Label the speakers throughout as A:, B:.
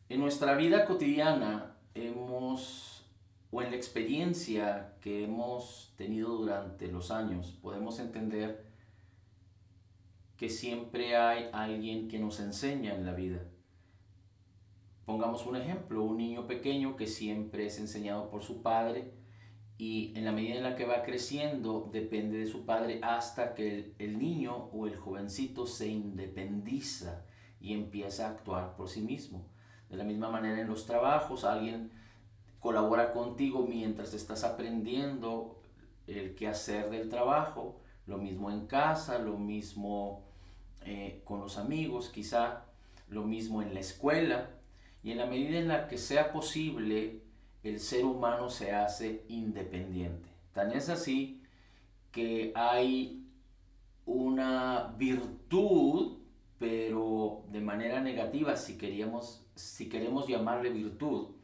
A: En nuestra vida cotidiana o en la experiencia que hemos tenido durante los años, podemos entender que siempre hay alguien que nos enseña en la vida. Pongamos un ejemplo, un niño pequeño que siempre es enseñado por su padre y en la medida en la que va creciendo depende de su padre hasta que el niño o el jovencito se independiza y empieza a actuar por sí mismo. De la misma manera en los trabajos, alguien colabora contigo mientras estás aprendiendo el quehacer del trabajo, lo mismo en casa, lo mismo con los amigos, quizá lo mismo en la escuela, y en la medida en la que sea posible, el ser humano se hace independiente. Tan es así que hay una virtud, pero de manera negativa, si queremos llamarle virtud,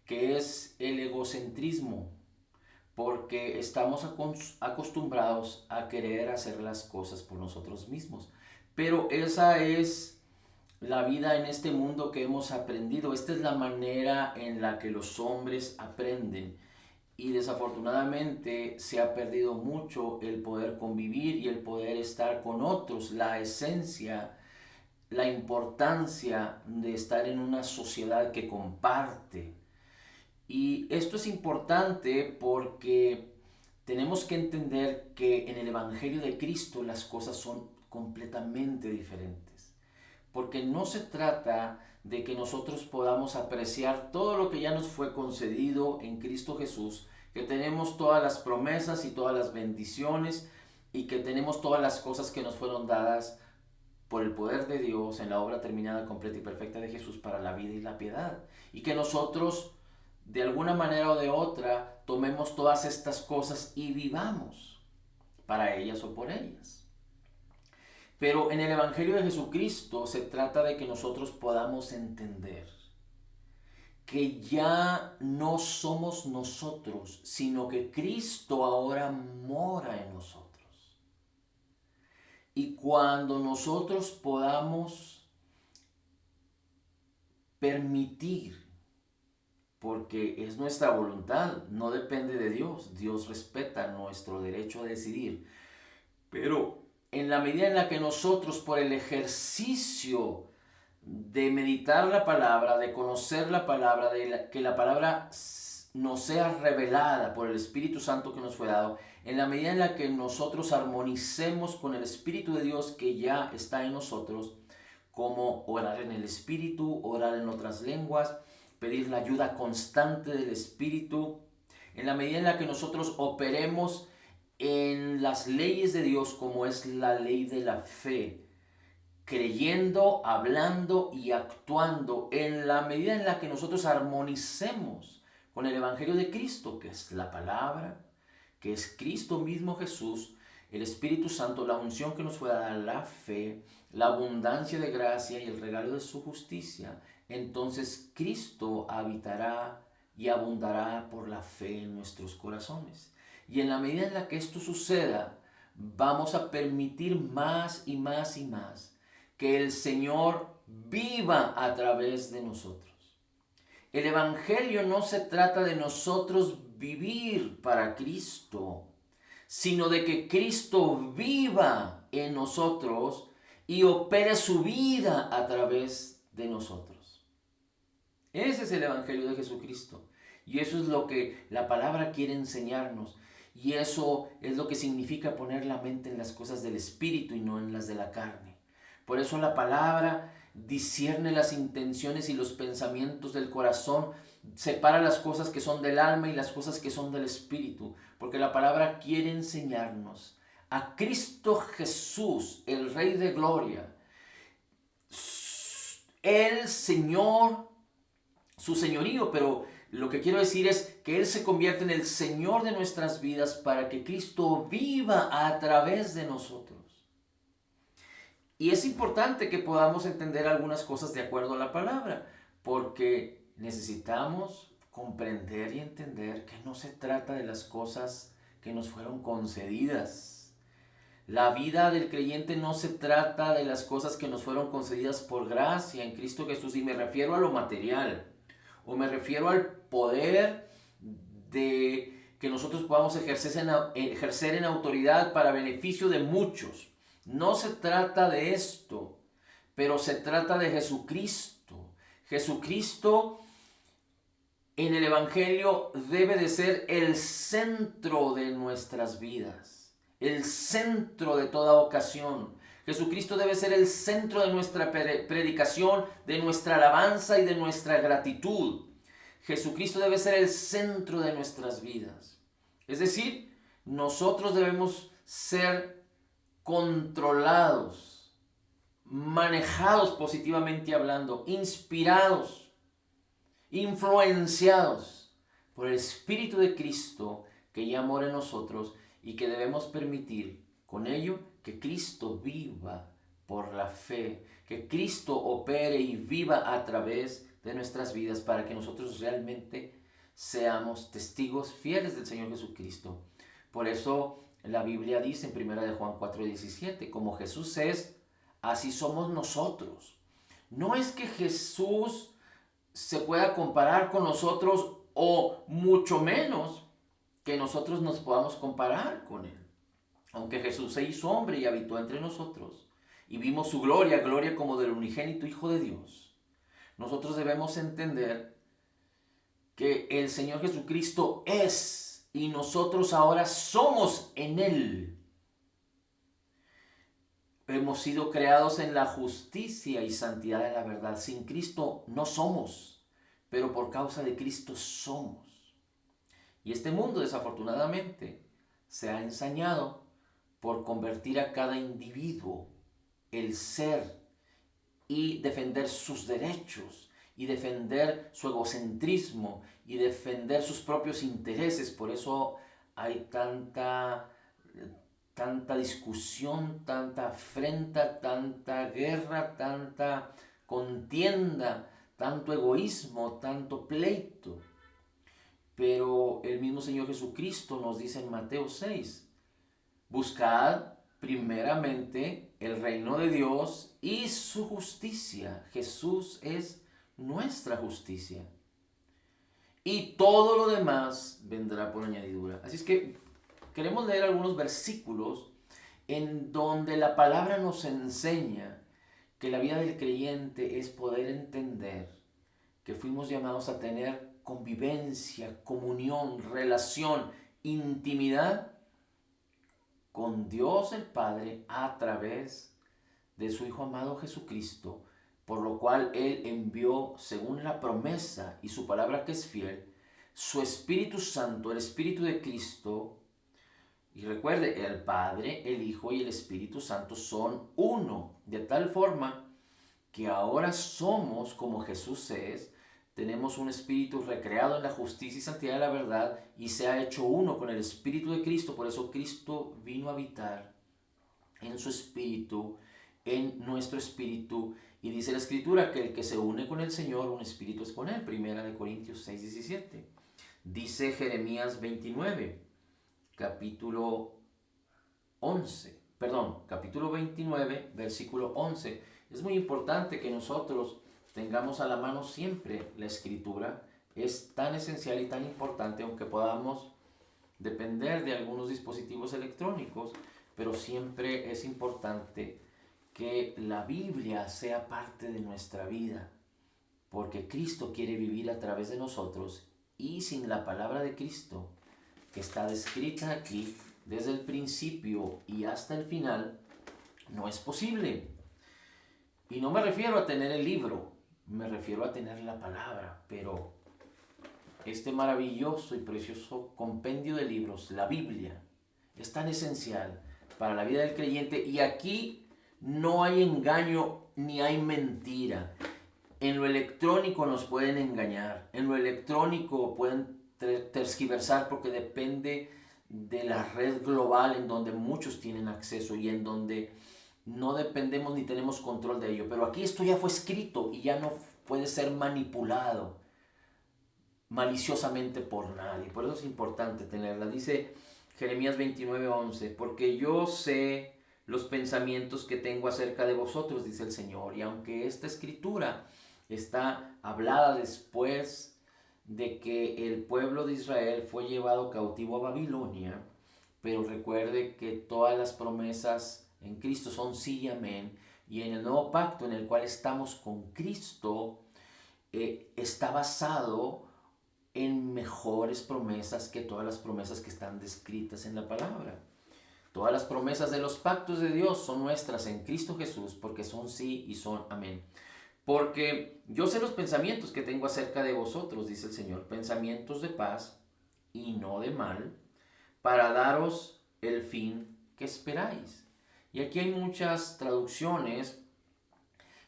A: que es el egocentrismo, porque estamos acostumbrados a querer hacer las cosas por nosotros mismos. Pero esa es la vida en este mundo que hemos aprendido. Esta es la manera en la que los hombres aprenden. Y desafortunadamente se ha perdido mucho el poder convivir y el poder estar con otros, la esencia, la importancia de estar en una sociedad que comparte. Y esto es importante porque tenemos que entender que en el Evangelio de Cristo las cosas son completamente diferentes. Porque no se trata de que nosotros podamos apreciar todo lo que ya nos fue concedido en Cristo Jesús, que tenemos todas las promesas y todas las bendiciones y que tenemos todas las cosas que nos fueron dadas por el poder de Dios en la obra terminada, completa y perfecta de Jesús para la vida y la piedad. Y que nosotros, de alguna manera o de otra, tomemos todas estas cosas y vivamos para ellas o por ellas. Pero en el Evangelio de Jesucristo se trata de que nosotros podamos entender que ya no somos nosotros, sino que Cristo ahora mora en nosotros. Y cuando nosotros podamos permitir, porque es nuestra voluntad, no depende de Dios, Dios respeta nuestro derecho a decidir, pero en la medida en la que nosotros por el ejercicio de meditar la palabra, de conocer la palabra, que la palabra nos sea revelada por el Espíritu Santo que nos fue dado, en la medida en la que nosotros armonicemos con el Espíritu de Dios que ya está en nosotros, como orar en el Espíritu, orar en otras lenguas, pedir la ayuda constante del Espíritu, en la medida en la que nosotros operemos en las leyes de Dios como es la ley de la fe, creyendo, hablando y actuando en la medida en la que nosotros armonicemos con el Evangelio de Cristo, que es la palabra, que es Cristo mismo Jesús, el Espíritu Santo, la unción que nos fue dada, la fe, la abundancia de gracia y el regalo de su justicia, entonces Cristo habitará y abundará por la fe en nuestros corazones. Y en la medida en la que esto suceda, vamos a permitir más y más y más que el Señor viva a través de nosotros. El Evangelio no se trata de nosotros vivir para Cristo, sino de que Cristo viva en nosotros y opere su vida a través de nosotros. Ese es el Evangelio de Jesucristo. Y eso es lo que la palabra quiere enseñarnos. Y eso es lo que significa poner la mente en las cosas del Espíritu y no en las de la carne. Por eso la palabra discierne las intenciones y los pensamientos del corazón, separa las cosas que son del alma y las cosas que son del Espíritu. Porque la palabra quiere enseñarnos a Cristo Jesús, el Rey de Gloria, el Señor, su señorío, pero lo que quiero decir es que Él se convierte en el Señor de nuestras vidas para que Cristo viva a través de nosotros. Y es importante que podamos entender algunas cosas de acuerdo a la palabra, porque necesitamos comprender y entender que no se trata de las cosas que nos fueron concedidas. La vida del creyente no se trata de las cosas que nos fueron concedidas por gracia en Cristo Jesús, y me refiero a lo material, o me refiero al poder de que nosotros podamos ejercer en autoridad para beneficio de muchos. No se trata de esto, pero se trata de Jesucristo. Jesucristo en el Evangelio debe de ser el centro de nuestras vidas, el centro de toda ocasión. Jesucristo debe ser el centro de nuestra predicación, de nuestra alabanza y de nuestra gratitud. Jesucristo debe ser el centro de nuestras vidas. Es decir, nosotros debemos ser controlados, manejados positivamente hablando, inspirados, influenciados por el Espíritu de Cristo que ya mora en nosotros, y que debemos permitir con ello que Cristo viva por la fe, que Cristo opere y viva a través de nuestras vidas, para que nosotros realmente seamos testigos fieles del Señor Jesucristo. Por eso la Biblia dice en 1 de Juan 4:17, como Jesús es, así somos nosotros. No es que Jesús se pueda comparar con nosotros, o mucho menos que nosotros nos podamos comparar con Él. Aunque Jesús se hizo hombre y habitó entre nosotros, y vimos su gloria, gloria como del unigénito Hijo de Dios, nosotros debemos entender que el Señor Jesucristo es, y nosotros ahora somos en Él. Hemos sido creados en la justicia y santidad de la verdad. Sin Cristo no somos, pero por causa de Cristo somos. Y este mundo, desafortunadamente, se ha ensañado por convertir a cada individuo, el ser, y defender sus derechos, y defender su egocentrismo, y defender sus propios intereses. Por eso hay tanta discusión, tanta afrenta, tanta guerra, tanta contienda, tanto egoísmo, tanto pleito. Pero el mismo Señor Jesucristo nos dice en Mateo 6, buscad primeramente el reino de Dios y su justicia. Jesús es nuestra justicia. Y todo lo demás vendrá por añadidura. Así es que queremos leer algunos versículos en donde la palabra nos enseña que la vida del creyente es poder entender que fuimos llamados a tener convivencia, comunión, relación, intimidad con Dios el Padre a través de su Hijo amado Jesucristo, por lo cual Él envió, según la promesa y su palabra que es fiel, su Espíritu Santo, el Espíritu de Cristo. Y recuerde, el Padre, el Hijo y el Espíritu Santo son uno, de tal forma que ahora somos como Jesús es. Tenemos un espíritu recreado en la justicia y santidad de la verdad, y se ha hecho uno con el Espíritu de Cristo. Por eso Cristo vino a habitar en su espíritu, en nuestro espíritu. Y dice la Escritura que el que se une con el Señor, un espíritu es con Él. 1 Corintios 6:17. Dice Jeremías 29, capítulo 29, versículo 11. Es muy importante que nosotros tengamos a la mano siempre la Escritura. Es tan esencial y tan importante, aunque podamos depender de algunos dispositivos electrónicos, pero siempre es importante que la Biblia sea parte de nuestra vida, porque Cristo quiere vivir a través de nosotros, y sin la palabra de Cristo, que está descrita aquí desde el principio y hasta el final, no es posible. Y no me refiero a tener el libro, me refiero a tener la palabra. Pero este maravilloso y precioso compendio de libros, la Biblia, es tan esencial para la vida del creyente. Y aquí no hay engaño ni hay mentira. En lo electrónico nos pueden engañar, en lo electrónico pueden tergiversar, porque depende de la red global en donde muchos tienen acceso y en donde no dependemos ni tenemos control de ello. Pero aquí esto ya fue escrito y ya no puede ser manipulado maliciosamente por nadie. Por eso es importante tenerla. Dice Jeremías 29:11, porque yo sé los pensamientos que tengo acerca de vosotros, dice el Señor. Y aunque esta escritura está hablada después de que el pueblo de Israel fue llevado cautivo a Babilonia, pero recuerde que todas las promesas en Cristo son sí y amén, y en el nuevo pacto en el cual estamos con Cristo, está basado en mejores promesas que todas las promesas que están descritas en la palabra. Todas las promesas de los pactos de Dios son nuestras en Cristo Jesús, porque son sí y son amén. Porque yo sé los pensamientos que tengo acerca de vosotros, dice el Señor, pensamientos de paz y no de mal, para daros el fin que esperáis. Y aquí hay muchas traducciones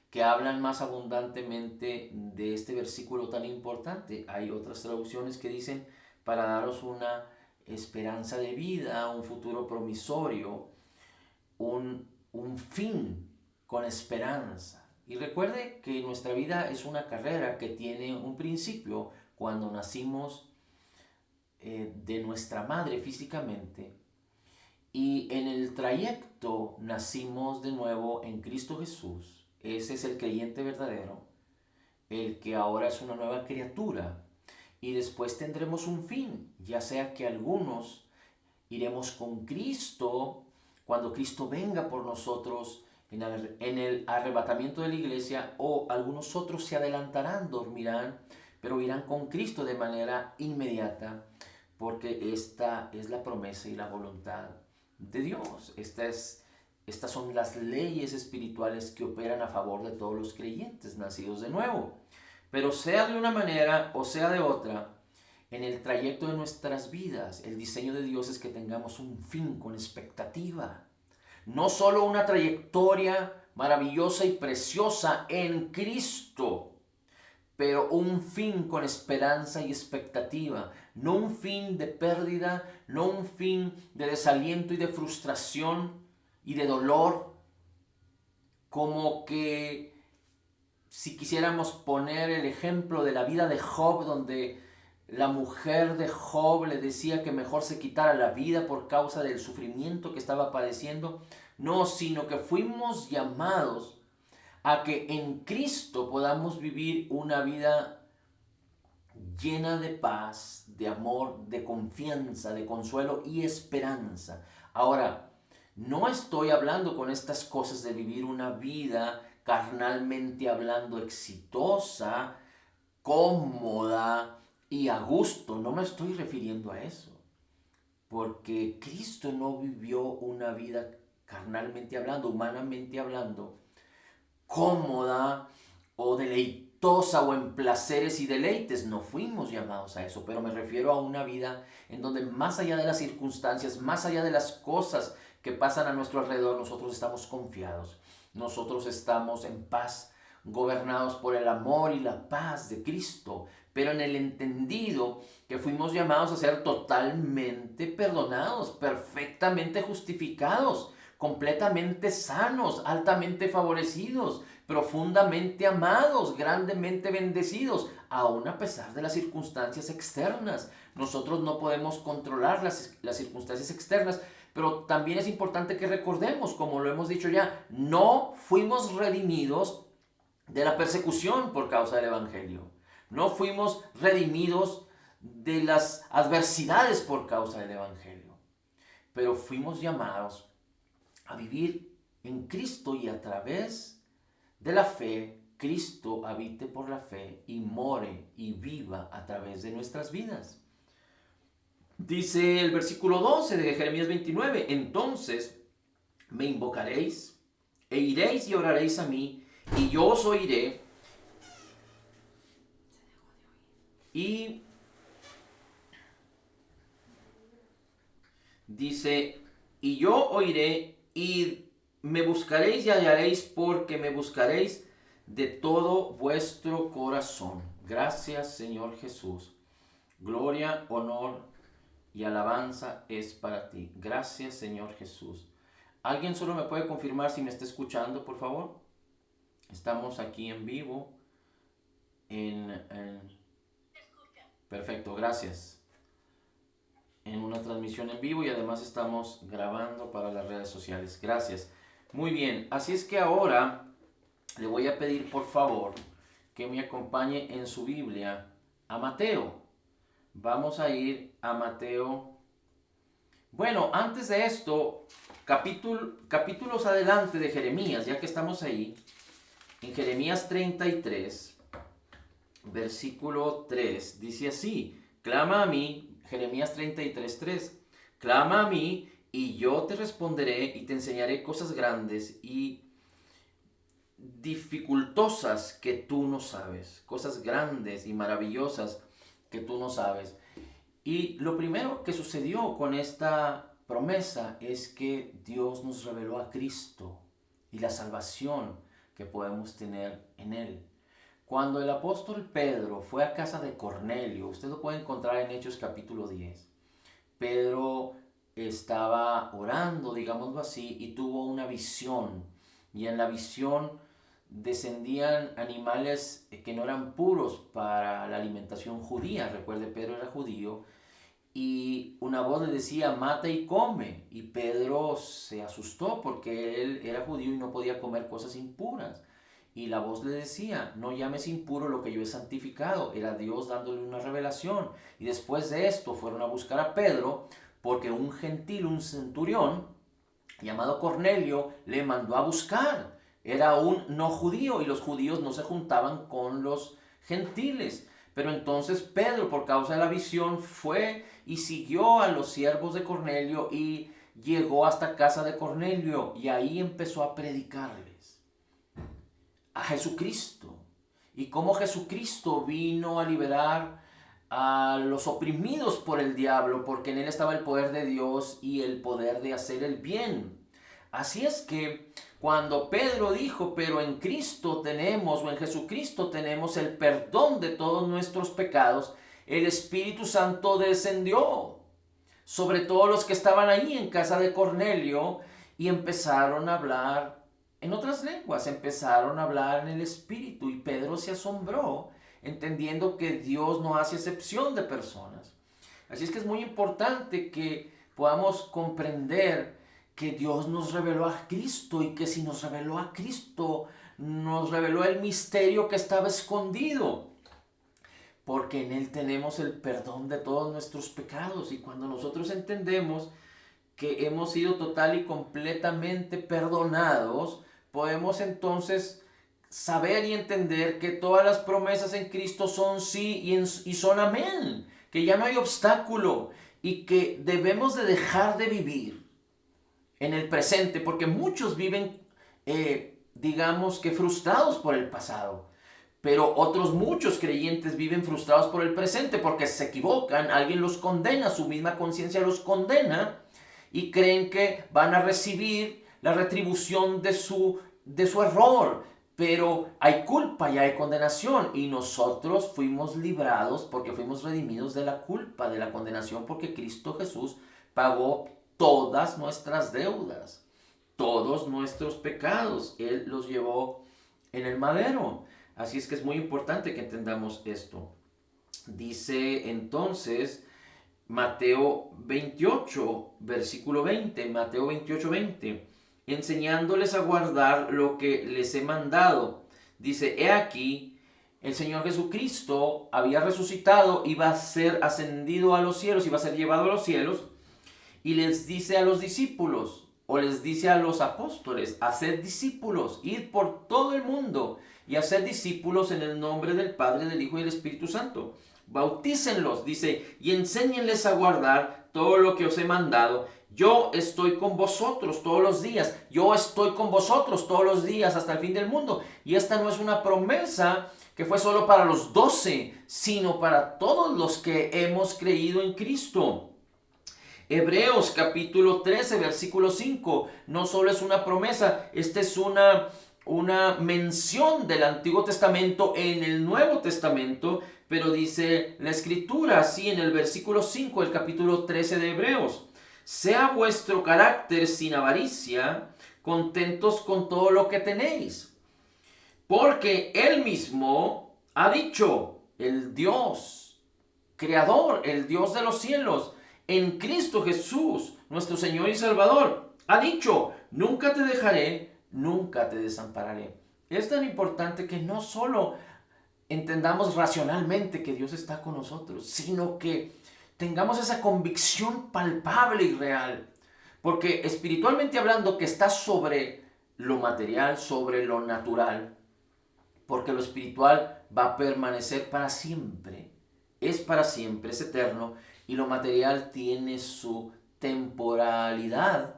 A: que hablan más abundantemente de este versículo tan importante. Hay otras traducciones que dicen para daros una esperanza de vida, un futuro promisorio, un fin con esperanza. Y recuerde que nuestra vida es una carrera que tiene un principio cuando nacimos de nuestra madre físicamente, y en el trayecto nacimos de nuevo en Cristo Jesús. Ese es el creyente verdadero, el que ahora es una nueva criatura. Y después tendremos un fin, ya sea que algunos iremos con Cristo cuando Cristo venga por nosotros en el arrebatamiento de la iglesia, o algunos otros se adelantarán, dormirán, pero irán con Cristo de manera inmediata, porque esta es la promesa y la voluntad de Dios. Estas son las leyes espirituales que operan a favor de todos los creyentes nacidos de nuevo. Pero sea de una manera o sea de otra, en el trayecto de nuestras vidas, el diseño de Dios es que tengamos un fin con expectativa. No solo una trayectoria maravillosa y preciosa en Cristo, pero un fin con esperanza y expectativa. No un fin de pérdida, no un fin de desaliento y de frustración y de dolor, como que si quisiéramos poner el ejemplo de la vida de Job, donde la mujer de Job le decía que mejor se quitara la vida por causa del sufrimiento que estaba padeciendo. No, sino que fuimos llamados a que en Cristo podamos vivir una vida llena de paz, de amor, de confianza, de consuelo y esperanza. Ahora, no estoy hablando con estas cosas de vivir una vida carnalmente hablando exitosa, cómoda y a gusto. No me estoy refiriendo a eso. Porque Cristo no vivió una vida carnalmente hablando, humanamente hablando, cómoda o deleitosa o en placeres y deleites. No fuimos llamados a eso, pero me refiero a una vida en donde más allá de las circunstancias, más allá de las cosas que pasan a nuestro alrededor, nosotros estamos confiados, nosotros estamos en paz, gobernados por el amor y la paz de Cristo, pero en el entendido que fuimos llamados a ser totalmente perdonados, perfectamente justificados, completamente sanos, altamente favorecidos, profundamente amados, grandemente bendecidos, aun a pesar de las circunstancias externas. Nosotros no podemos controlar las circunstancias externas, pero también es importante que recordemos, como lo hemos dicho ya, no fuimos redimidos de la persecución por causa del Evangelio. No fuimos redimidos de las adversidades por causa del Evangelio. Pero fuimos llamados a vivir en Cristo, y a través de la fe, Cristo habite por la fe y more y viva a través de nuestras vidas. Dice el versículo 12 de Jeremías 29, entonces me invocaréis e iréis y oraréis a mí, y yo os oiré. Y dice, y yo oiré y me buscaréis y hallaréis, porque me buscaréis de todo vuestro corazón. Gracias, Señor Jesús. Gloria, honor y alabanza es para ti. Gracias, Señor Jesús. ¿Alguien solo me puede confirmar si me está escuchando, por favor? Estamos aquí en vivo. Perfecto, gracias. En una transmisión en vivo y además estamos grabando para las redes sociales. Gracias. Muy bien, así es que ahora le voy a pedir por favor que me acompañe en su Biblia a Mateo. Vamos a ir a Mateo. Bueno, antes de esto, capítulos adelante de Jeremías, ya que estamos ahí, en Jeremías 33, versículo 3, dice así: clama a mí, Jeremías 33, 3, clama a mí y yo te responderé y te enseñaré cosas grandes y dificultosas que tú no sabes, cosas grandes y maravillosas que tú no sabes. Y lo primero que sucedió con esta promesa es que Dios nos reveló a Cristo y la salvación que podemos tener en Él. Cuando el apóstol Pedro fue a casa de Cornelio, usted lo puede encontrar en Hechos capítulo 10, Pedro estaba orando, digámoslo así, y tuvo una visión. Y en la visión descendían animales que no eran puros para la alimentación judía. Recuerde, Pedro era judío. Y una voz le decía, mata y come. Y Pedro se asustó porque él era judío y no podía comer cosas impuras. Y la voz le decía, no llames impuro lo que yo he santificado. Era Dios dándole una revelación. Y después de esto fueron a buscar a Pedro porque un gentil, un centurión llamado Cornelio, le mandó a buscar. Era un no judío y los judíos no se juntaban con los gentiles. Pero entonces Pedro, por causa de la visión, fue y siguió a los siervos de Cornelio y llegó hasta casa de Cornelio y ahí empezó a predicarles a Jesucristo y cómo Jesucristo vino a liberar a los oprimidos por el diablo, porque en él estaba el poder de Dios y el poder de hacer el bien. Así es que cuando Pedro dijo, pero en Cristo tenemos, o en Jesucristo tenemos el perdón de todos nuestros pecados, el Espíritu Santo descendió sobre todos los que estaban ahí en casa de Cornelio y empezaron a hablar en otras lenguas, empezaron a hablar en el Espíritu y Pedro se asombró, entendiendo que Dios no hace excepción de personas. Así es que es muy importante que podamos comprender que Dios nos reveló a Cristo y que si nos reveló a Cristo, nos reveló el misterio que estaba escondido, porque en Él tenemos el perdón de todos nuestros pecados. Y cuando nosotros entendemos que hemos sido total y completamente perdonados, podemos entonces saber y entender que todas las promesas en Cristo son sí y son amén, que ya no hay obstáculo y que debemos de dejar de vivir en el presente, porque muchos viven, digamos que frustrados por el pasado, pero otros muchos creyentes viven frustrados por el presente porque se equivocan, alguien los condena, su misma conciencia los condena y creen que van a recibir la retribución de su error. Pero hay culpa y hay condenación y nosotros fuimos librados porque fuimos redimidos de la culpa, de la condenación, porque Cristo Jesús pagó todas nuestras deudas, todos nuestros pecados. Él los llevó en el madero. Así es que es muy importante que entendamos esto. Dice entonces Mateo 28, versículo 20, Mateo 28, 20, enseñándoles a guardar lo que les he mandado. Dice, he aquí, el Señor Jesucristo había resucitado, iba a ser ascendido a los cielos, iba a ser llevado a los cielos, y les dice a los discípulos, o les dice a los apóstoles, haced discípulos, id por todo el mundo, y haced discípulos en el nombre del Padre, del Hijo y del Espíritu Santo. Bautícenlos, dice, y enséñenles a guardar todo lo que os he mandado. Yo estoy con vosotros todos los días. Yo estoy con vosotros todos los días hasta el fin del mundo. Y esta no es una promesa que fue solo para los 12, sino para todos los que hemos creído en Cristo. Hebreos capítulo 13, versículo 5, no solo es una promesa, esta es una mención del Antiguo Testamento en el Nuevo Testamento, pero dice la Escritura así en el versículo 5 del capítulo 13 de Hebreos: sea vuestro carácter sin avaricia, contentos con todo lo que tenéis, porque Él mismo ha dicho, el Dios creador, el Dios de los cielos, en Cristo Jesús, nuestro Señor y Salvador. Ha dicho, nunca te dejaré, nunca te desampararé. Es tan importante que no solo entendamos racionalmente que Dios está con nosotros, sino que tengamos esa convicción palpable y real. Porque espiritualmente hablando, que está sobre lo material, sobre lo natural, porque lo espiritual va a permanecer para siempre, es para siempre, es eterno, y lo material tiene su temporalidad,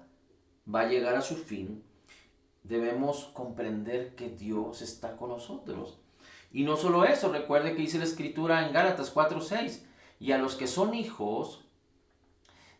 A: va a llegar a su fin. Debemos comprender que Dios está con nosotros. Y no solo eso, recuerde que dice la Escritura en Gálatas 4:6, y a los que son hijos,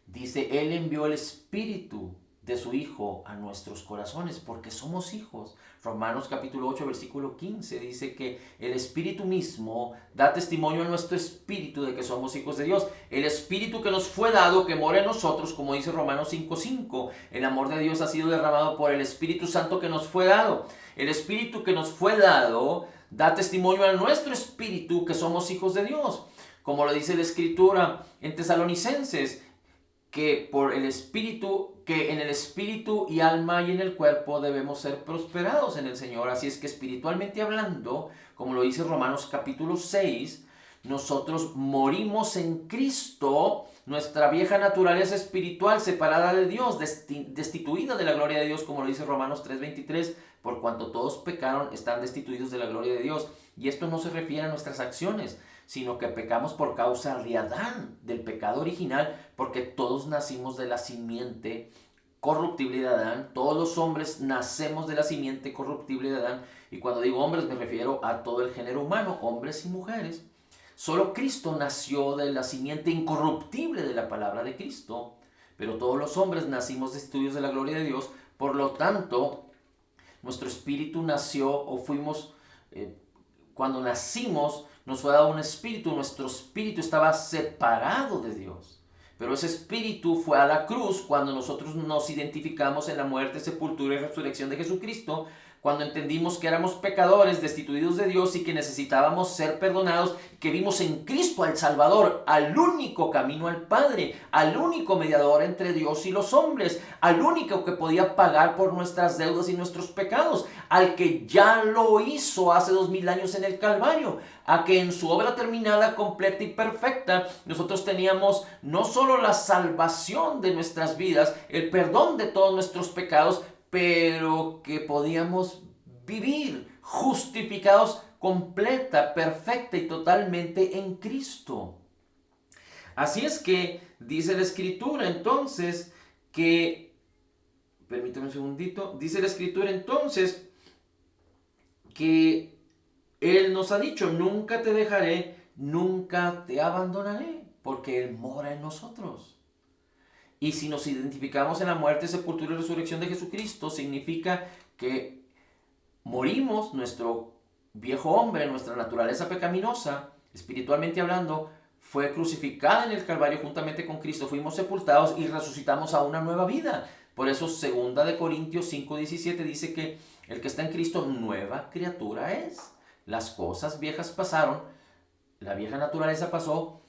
A: dice, Él envió el Espíritu de su Hijo a nuestros corazones, porque somos hijos. Romanos capítulo 8, versículo 15 dice que el Espíritu mismo da testimonio a nuestro espíritu de que somos hijos de Dios. El Espíritu que nos fue dado, que mora en nosotros, como dice Romanos 5:5. El amor de Dios ha sido derramado por el Espíritu Santo que nos fue dado. El Espíritu que nos fue dado da testimonio a nuestro espíritu que somos hijos de Dios. Como lo dice la Escritura en Tesalonicenses, que por el Espíritu, que en el espíritu y alma y en el cuerpo debemos ser prosperados en el Señor. Así es que espiritualmente hablando, como lo dice Romanos capítulo 6, nosotros morimos en Cristo, nuestra vieja naturaleza espiritual separada de Dios, destituida de la gloria de Dios, como lo dice Romanos 3:23, por cuanto todos pecaron, están destituidos de la gloria de Dios. Y esto no se refiere a nuestras acciones, sino que pecamos por causa de Adán, del pecado original, porque todos nacimos de la simiente corruptible de Adán. Todos los hombres nacemos de la simiente corruptible de Adán. Y cuando digo hombres me refiero a todo el género humano, hombres y mujeres. Solo Cristo nació de la simiente incorruptible de la palabra de Cristo, pero todos los hombres nacimos destituidos de la gloria de Dios. Por lo tanto, nuestro espíritu nació o fuimos, cuando nacimos, nos fue dado un espíritu, nuestro espíritu estaba separado de Dios. Pero ese espíritu fue a la cruz cuando nosotros nos identificamos en la muerte, sepultura y resurrección de Jesucristo, cuando entendimos que éramos pecadores, destituidos de Dios y que necesitábamos ser perdonados, que vimos en Cristo al Salvador, al único camino al Padre, al único mediador entre Dios y los hombres, al único que podía pagar por nuestras deudas y nuestros pecados, al que ya lo hizo hace 2000 años en el Calvario, a que en su obra terminada, completa y perfecta, nosotros teníamos no solo la salvación de nuestras vidas, el perdón de todos nuestros pecados, pero que podíamos vivir justificados completa, perfecta y totalmente en Cristo. Así es que dice la Escritura entonces que, permítame un segundito, dice la Escritura entonces que Él nos ha dicho, nunca te dejaré, nunca te abandonaré, porque Él mora en nosotros. Y si nos identificamos en la muerte, sepultura y resurrección de Jesucristo, significa que morimos, nuestro viejo hombre, nuestra naturaleza pecaminosa, espiritualmente hablando, fue crucificada en el Calvario juntamente con Cristo, fuimos sepultados y resucitamos a una nueva vida. Por eso 2 Corintios 5:17 dice que el que está en Cristo, nueva criatura es. Las cosas viejas pasaron, la vieja naturaleza pasó,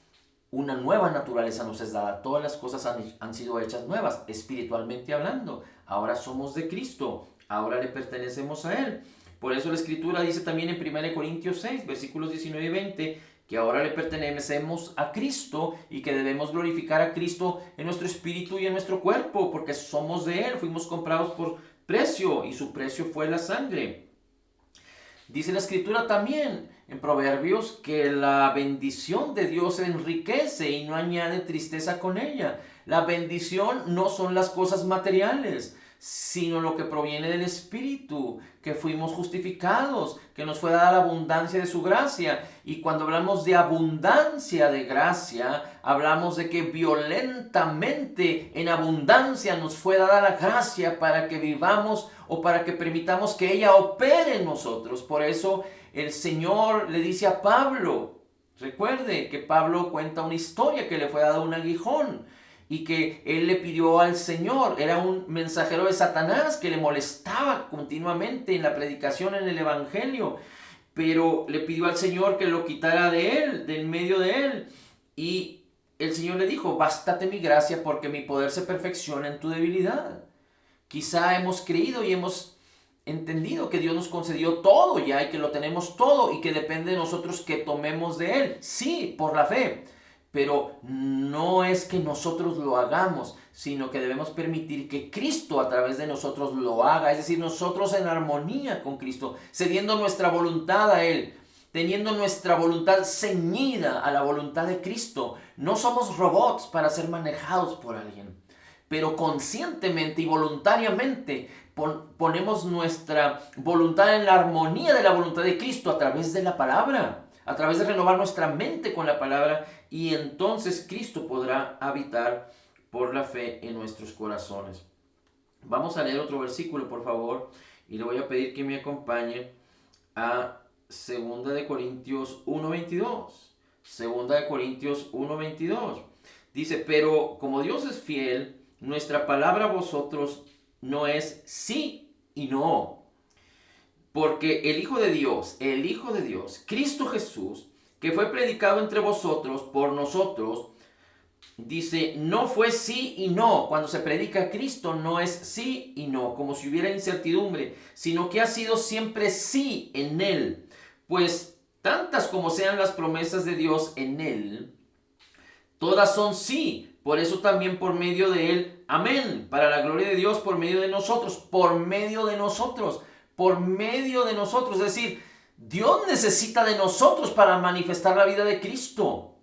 A: una nueva naturaleza nos es dada. Todas las cosas han sido hechas nuevas, espiritualmente hablando. Ahora somos de Cristo, ahora le pertenecemos a Él. Por eso la Escritura dice también en 1 Corintios 6, versículos 19 y 20, que ahora le pertenecemos a Cristo y que debemos glorificar a Cristo en nuestro espíritu y en nuestro cuerpo, porque somos de Él, fuimos comprados por precio y su precio fue la sangre. Dice la Escritura también en Proverbios que la bendición de Dios enriquece y no añade tristeza con ella. La bendición no son las cosas materiales, sino lo que proviene del Espíritu, que fuimos justificados, que nos fue dada la abundancia de su gracia. Y cuando hablamos de abundancia de gracia, hablamos de que violentamente, en abundancia, nos fue dada la gracia para que vivamos o para que permitamos que ella opere en nosotros. Por eso el Señor le dice a Pablo, recuerde que Pablo cuenta una historia que le fue dado un aguijón y que él le pidió al Señor, era un mensajero de Satanás que le molestaba continuamente en la predicación, en el Evangelio, pero le pidió al Señor que lo quitara de él, de en medio de él, y el Señor le dijo, bástate mi gracia porque mi poder se perfecciona en tu debilidad. Quizá hemos creído y hemos entendido que Dios nos concedió todo ya y que lo tenemos todo y que depende de nosotros que tomemos de Él. Sí, por la fe. Pero no es que nosotros lo hagamos, sino que debemos permitir que Cristo a través de nosotros lo haga. Es decir, nosotros en armonía con Cristo, cediendo nuestra voluntad a Él, teniendo nuestra voluntad ceñida a la voluntad de Cristo. No somos robots para ser manejados por alguien, pero conscientemente y voluntariamente ponemos nuestra voluntad en la armonía de la voluntad de Cristo a través de la palabra, a través de renovar nuestra mente con la palabra, y entonces Cristo podrá habitar por la fe en nuestros corazones. Vamos a leer otro versículo, por favor, y le voy a pedir que me acompañe a 2 de Corintios 1:22. 2 de Corintios 1:22. Dice, pero como Dios es fiel, nuestra palabra a vosotros no es sí y no. Porque el Hijo de Dios, Cristo Jesús, que fue predicado entre vosotros por nosotros, dice, no fue sí y no. Cuando se predica a Cristo no es sí y no, como si hubiera incertidumbre, sino que ha sido siempre sí en Él. Pues tantas como sean las promesas de Dios en Él, todas son sí. Por eso también por medio de Él, amén, para la gloria de Dios por medio de nosotros, por medio de nosotros, por medio de nosotros. Es decir, Dios necesita de nosotros para manifestar la vida de Cristo.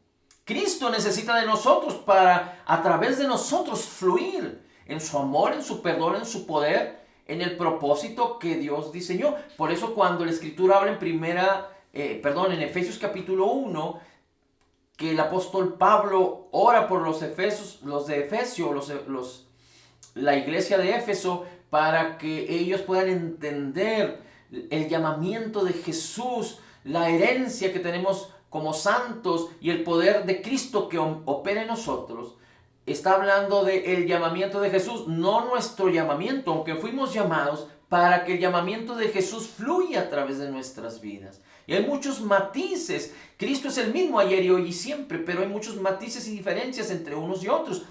A: Cristo necesita de nosotros para, a través de nosotros, fluir en su amor, en su perdón, en su poder, en el propósito que Dios diseñó. Por eso cuando la Escritura habla en Efesios capítulo 1, que el apóstol Pablo ora por los de Efesios, la iglesia de Éfeso, para que ellos puedan entender el llamamiento de Jesús, la herencia que tenemos como santos y el poder de Cristo que opera en nosotros. Está hablando del llamamiento de Jesús, no nuestro llamamiento, aunque fuimos llamados para que el llamamiento de Jesús fluya a través de nuestras vidas. Y hay muchos matices. Cristo es el mismo ayer y hoy y siempre, pero hay muchos matices y diferencias entre unos y otros.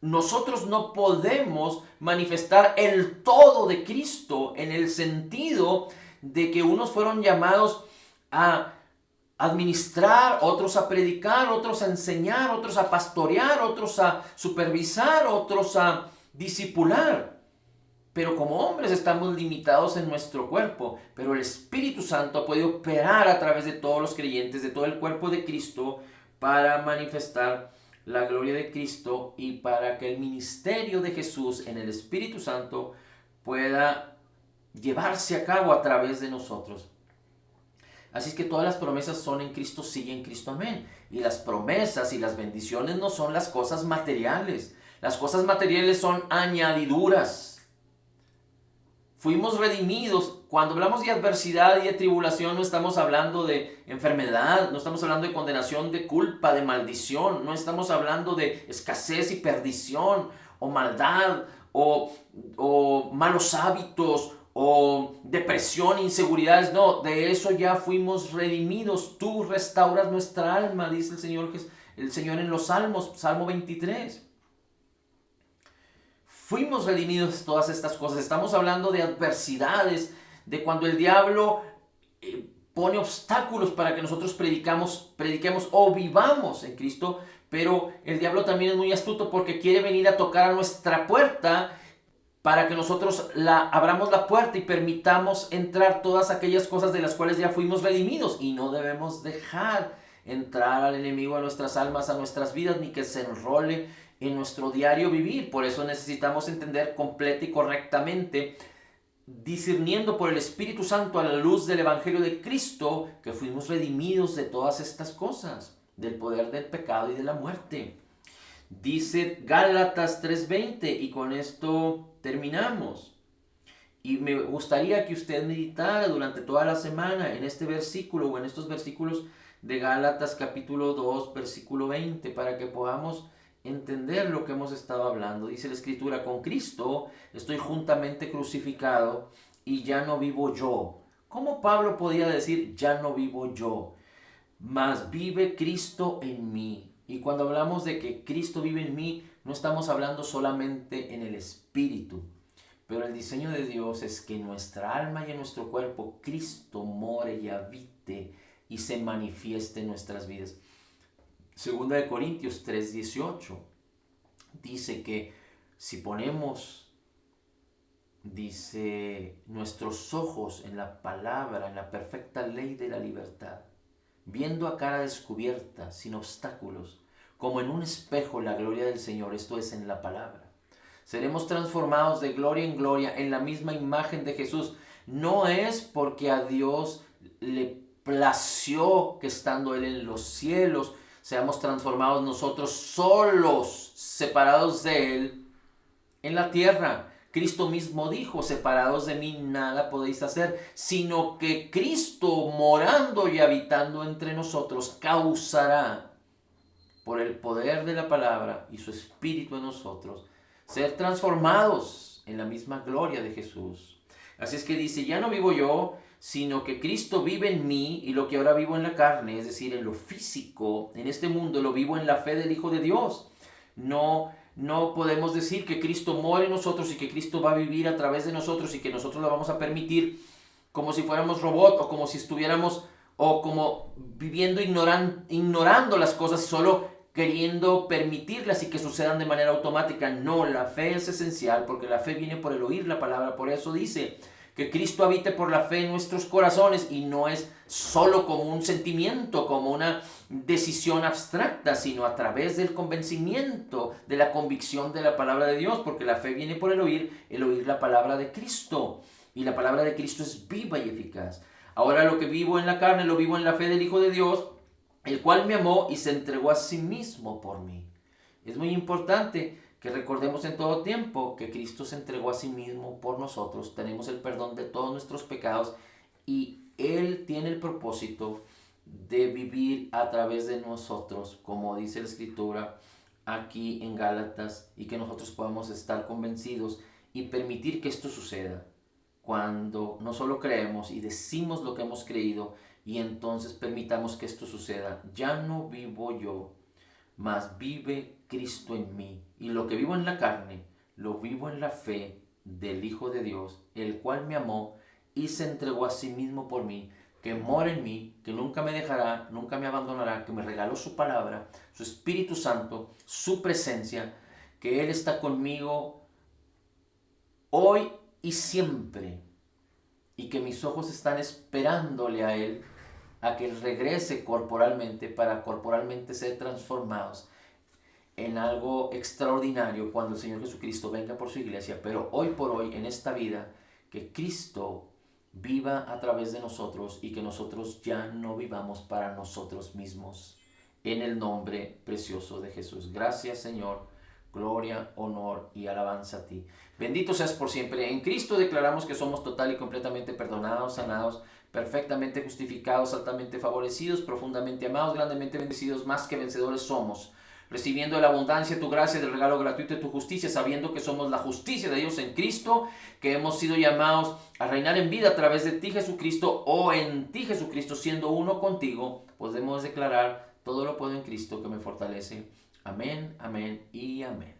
A: Nosotros no podemos manifestar el todo de Cristo en el sentido de que unos fueron llamados a administrar, otros a predicar, otros a enseñar, otros a pastorear, otros a supervisar, otros a discipular. Pero como hombres estamos limitados en nuestro cuerpo, pero el Espíritu Santo puede operar a través de todos los creyentes, de todo el cuerpo de Cristo, para manifestar la gloria de Cristo y para que el ministerio de Jesús en el Espíritu Santo pueda llevarse a cabo a través de nosotros. Así es que todas las promesas son en Cristo sí y en Cristo amén. Y las promesas y las bendiciones no son las cosas materiales. Las cosas materiales son añadiduras. Fuimos redimidos. Cuando hablamos de adversidad y de tribulación, no estamos hablando de enfermedad, no estamos hablando de condenación, de culpa, de maldición, no estamos hablando de escasez y perdición, o maldad, o malos hábitos, o depresión, inseguridades. No, de eso ya fuimos redimidos. Tú restauras nuestra alma, dice el Señor en los Salmos, Salmo 23. Fuimos redimidos de todas estas cosas. Estamos hablando de adversidades, de cuando el diablo pone obstáculos para que nosotros prediquemos o vivamos en Cristo, pero el diablo también es muy astuto porque quiere venir a tocar a nuestra puerta para que nosotros abramos la puerta y permitamos entrar todas aquellas cosas de las cuales ya fuimos redimidos. Y no debemos dejar entrar al enemigo a nuestras almas, a nuestras vidas, ni que se enrole en nuestro diario vivir. Por eso necesitamos entender completa y correctamente, discerniendo por el Espíritu Santo a la luz del Evangelio de Cristo, que fuimos redimidos de todas estas cosas, del poder del pecado y de la muerte. Dice Gálatas 3:20, y con esto terminamos. Y me gustaría que usted meditara durante toda la semana en este versículo o en estos versículos de Gálatas capítulo 2, versículo 20, para que podamos entender lo que hemos estado hablando. Dice la Escritura, con Cristo estoy juntamente crucificado y ya no vivo yo. ¿Cómo Pablo podía decir ya no vivo yo? Mas vive Cristo en mí. Y cuando hablamos de que Cristo vive en mí, no estamos hablando solamente en el espíritu, pero el diseño de Dios es que en nuestra alma y en nuestro cuerpo Cristo more y habite y se manifieste en nuestras vidas. Segunda de Corintios 3:18 dice que si ponemos, dice, nuestros ojos en la palabra, en la perfecta ley de la libertad, viendo a cara descubierta, sin obstáculos, como en un espejo la gloria del Señor, esto es en la palabra. Seremos transformados de gloria en gloria en la misma imagen de Jesús. No es porque a Dios le plació que estando Él en los cielos, seamos transformados nosotros solos, separados de Él en la tierra. Cristo mismo dijo, separados de mí nada podéis hacer, sino que Cristo morando y habitando entre nosotros causará, por el poder de la palabra y su espíritu en nosotros, ser transformados en la misma gloria de Jesús. Así es que dice, ya no vivo yo, sino que Cristo vive en mí, y lo que ahora vivo en la carne, es decir, en lo físico, en este mundo, lo vivo en la fe del Hijo de Dios. No podemos decir que Cristo mora en nosotros y que Cristo va a vivir a través de nosotros y que nosotros lo vamos a permitir como si fuéramos robot o como si estuviéramos o como viviendo ignorando las cosas, solo queriendo permitirlas y que sucedan de manera automática. No, la fe es esencial porque la fe viene por el oír la palabra. Por eso dice que Cristo habite por la fe en nuestros corazones y no es solo como un sentimiento, como una decisión abstracta, sino a través del convencimiento, de la convicción de la palabra de Dios, porque la fe viene por el oír la palabra de Cristo, y la palabra de Cristo es viva y eficaz. Ahora lo que vivo en la carne, lo vivo en la fe del Hijo de Dios, el cual me amó y se entregó a sí mismo por mí. Es muy importante que recordemos en todo tiempo que Cristo se entregó a sí mismo por nosotros. Tenemos el perdón de todos nuestros pecados y Él tiene el propósito de vivir a través de nosotros, como dice la Escritura aquí en Gálatas, y que nosotros podamos estar convencidos y permitir que esto suceda cuando no solo creemos y decimos lo que hemos creído, y entonces permitamos que esto suceda. Ya no vivo yo, mas vive Cristo en mí. Y lo que vivo en la carne, lo vivo en la fe del Hijo de Dios, el cual me amó y se entregó a sí mismo por mí, que mora en mí, que nunca me dejará, nunca me abandonará, que me regaló su palabra, su Espíritu Santo, su presencia, que Él está conmigo hoy y siempre, y que mis ojos están esperándole a Él, a que Él regrese corporalmente para corporalmente ser transformados en algo extraordinario cuando el Señor Jesucristo venga por su iglesia. Pero hoy por hoy, en esta vida, que Cristo viva a través de nosotros y que nosotros ya no vivamos para nosotros mismos. En el nombre precioso de Jesús. Gracias, Señor. Gloria, honor y alabanza a ti. Bendito seas por siempre. En Cristo declaramos que somos total y completamente perdonados, sanados, perfectamente justificados, altamente favorecidos, profundamente amados, grandemente bendecidos, más que vencedores somos, recibiendo de la abundancia de tu gracia, del regalo gratuito de tu justicia, sabiendo que somos la justicia de Dios en Cristo, que hemos sido llamados a reinar en vida a través de ti, Jesucristo, o en ti, Jesucristo, siendo uno contigo. Podemos declarar: todo lo puedo en Cristo que me fortalece. Amén, amén y amén.